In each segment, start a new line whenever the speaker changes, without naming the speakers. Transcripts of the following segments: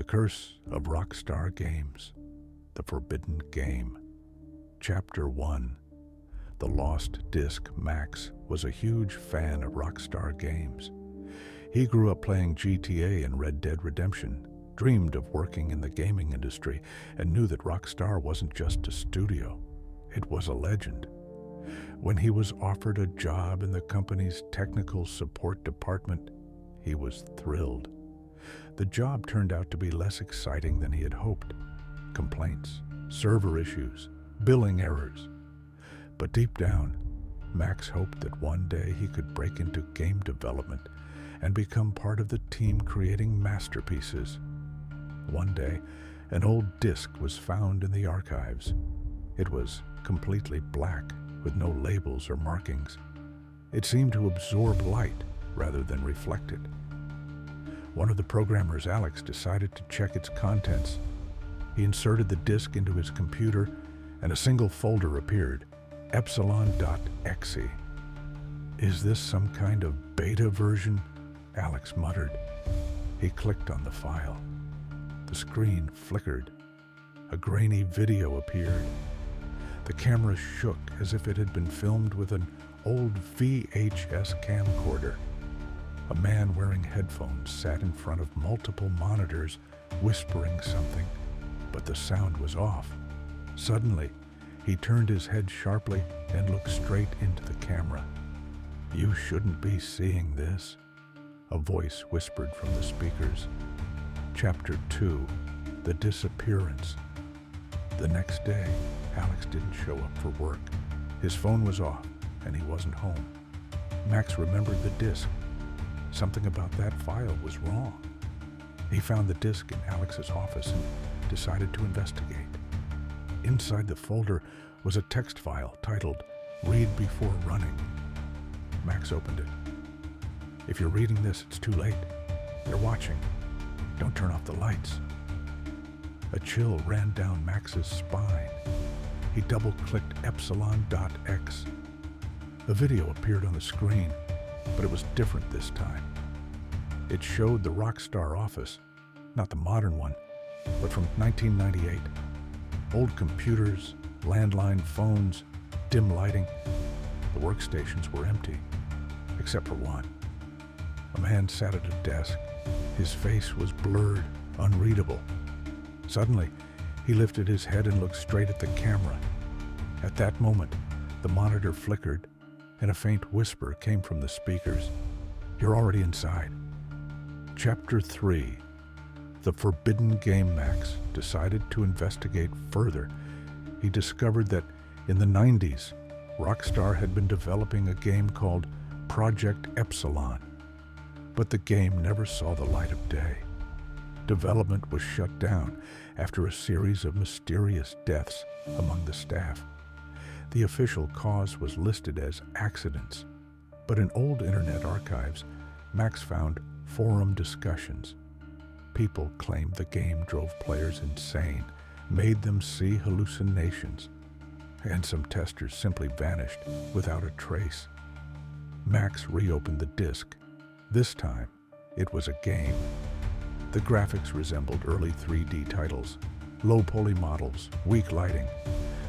The Curse of Rockstar Games, The Forbidden Game. Chapter 1. The Lost Disc. Max was a huge fan of Rockstar Games. He grew up playing GTA and Red Dead Redemption, dreamed of working in the gaming industry, and knew that Rockstar wasn't just a studio, it was a legend. When he was offered a job in the company's technical support department, he was thrilled. The job turned out to be less exciting than he had hoped. Complaints, server issues, billing errors. But deep down, Max hoped that one day he could break into game development and become part of the team creating masterpieces. One day, an old disc was found in the archives. It was completely black, with no labels or markings. It seemed to absorb light rather than reflect it. One of the programmers, Alex, decided to check its contents. He inserted the disk into his computer, and a single folder appeared, epsilon.exe. "Is this some kind of beta version?" Alex muttered. He clicked on the file. The screen flickered. A grainy video appeared. The camera shook as if it had been filmed with an old VHS camcorder. A man wearing headphones sat in front of multiple monitors, whispering something, but the sound was off. Suddenly, he turned his head sharply and looked straight into the camera. "You shouldn't be seeing this," a voice whispered from the speakers. Chapter 2. The Disappearance. The next day, Alex didn't show up for work. His phone was off, and he wasn't home. Max remembered the disk. Something about that file was wrong. He found the disk in Alex's office and decided to investigate. Inside the folder was a text file titled "Read Before Running." Max opened it. "If you're reading this, it's too late. They're watching. Don't turn off the lights." A chill ran down Max's spine. He double-clicked epsilon.exe. A video appeared on the screen, but it was different this time. It showed the Rockstar office, not the modern one, but from 1998. Old computers, landline phones, dim lighting. The workstations were empty, except for one. A man sat at a desk. His face was blurred, unreadable. Suddenly, he lifted his head and looked straight at the camera. At that moment, the monitor flickered, and a faint whisper came from the speakers. "You're already inside." Chapter 3. The Forbidden Game. Max decided to investigate further. He discovered that in the 90s, Rockstar had been developing a game called Project Epsilon. But the game never saw the light of day. Development was shut down after a series of mysterious deaths among the staff. The official cause was listed as accidents, but in old internet archives, Max found forum discussions. People claimed the game drove players insane, made them see hallucinations, and some testers simply vanished without a trace. Max reopened the disc. This time, it was a game. The graphics resembled early 3D titles, low-poly models, weak lighting.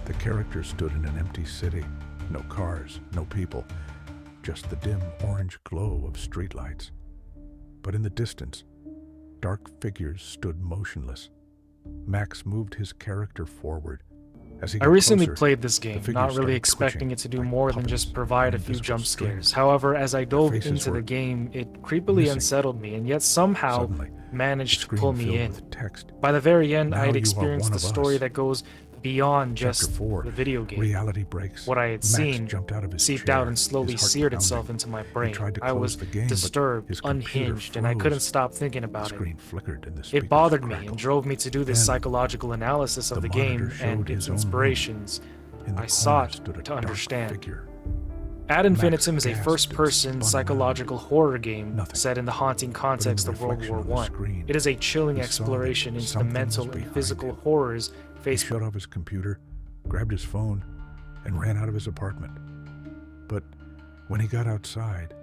The characters stood in an empty city. No cars, no people, just the dim orange glow of streetlights. But in the distance, dark figures stood motionless. Max moved his character forward. As he
I
got
recently
closer,
played this
the
game,
figures
not really
started
expecting
twitching
it to do
like
more than
puppets
just provide a
on
few
invisible
jump
strings.
scares. However, as I dove
faces
into
were
the game, it creepily
missing.
unsettled me and yet somehow
Suddenly,
managed to
screen
pull me
filled
in.
with text.
By the very end,
"Now
I had
you are
experienced
one
a
of
story
us."
that goes beyond
Chapter
just
4.
the video game.
Reality breaks.
What I had
Max
seen
jumped out of his
seeped
chair,
out and slowly
his heart
seared
pounding.
itself into my brain.
tried to
I
close
was
the game, but
disturbed,
his computer
unhinged, and I
froze.
couldn't stop thinking
The
about it.
screen flickered and the speakers
It bothered me and
crackled.
drove me to do this
Then,
psychological analysis of
the
the
monitor
game
showed
and
his
its
own room.
inspirations.
In the
I
corner
sought
stood a
to
dark
understand.
figure.
Ad
Max
Infinitum is a
gasped and
first-person
spun
psychological horror game
Nothing.
set in the haunting context
the
of World
reflection
War
on the
I.
screen,
It is a chilling
he saw that
exploration into the
something
mental
was
and
behind
physical
him.
horrors
He
faced
shut off his computer, grabbed his phone, and ran out of his apartment. But when he got outside,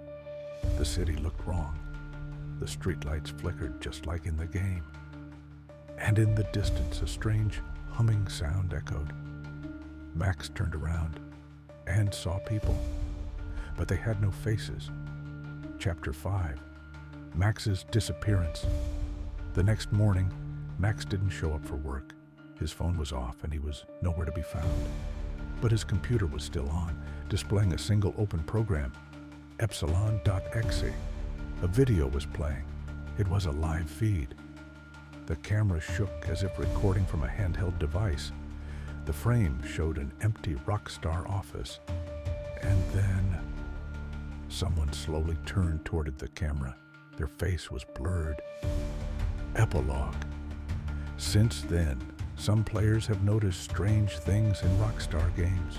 the city looked wrong. The streetlights flickered just like in the game. and in the distance a strange humming sound echoed. Max turned around and saw people, but they had no faces. Chapter 5. Max's disappearance. The next morning, Max didn't show up for work. His phone was off and he was nowhere to be found. But his computer was still on, displaying a single open program, epsilon.exe. A video was playing. It was a live feed. The camera shook as if recording from a handheld device. The frame showed an empty Rockstar office. And then someone slowly turned toward the camera. Their face was blurred. Epilogue. Since then, some players have noticed strange things in Rockstar Games.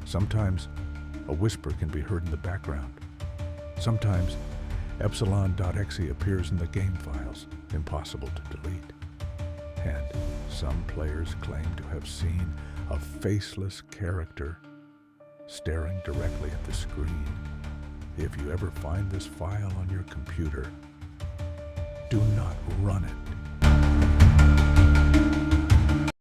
Sometimes a whisper can be heard in the background. Sometimes epsilon.exe appears in the game files, impossible to delete. And some players claim to have seen a faceless character staring directly at the screen. If you ever find this file on your computer, do not run it.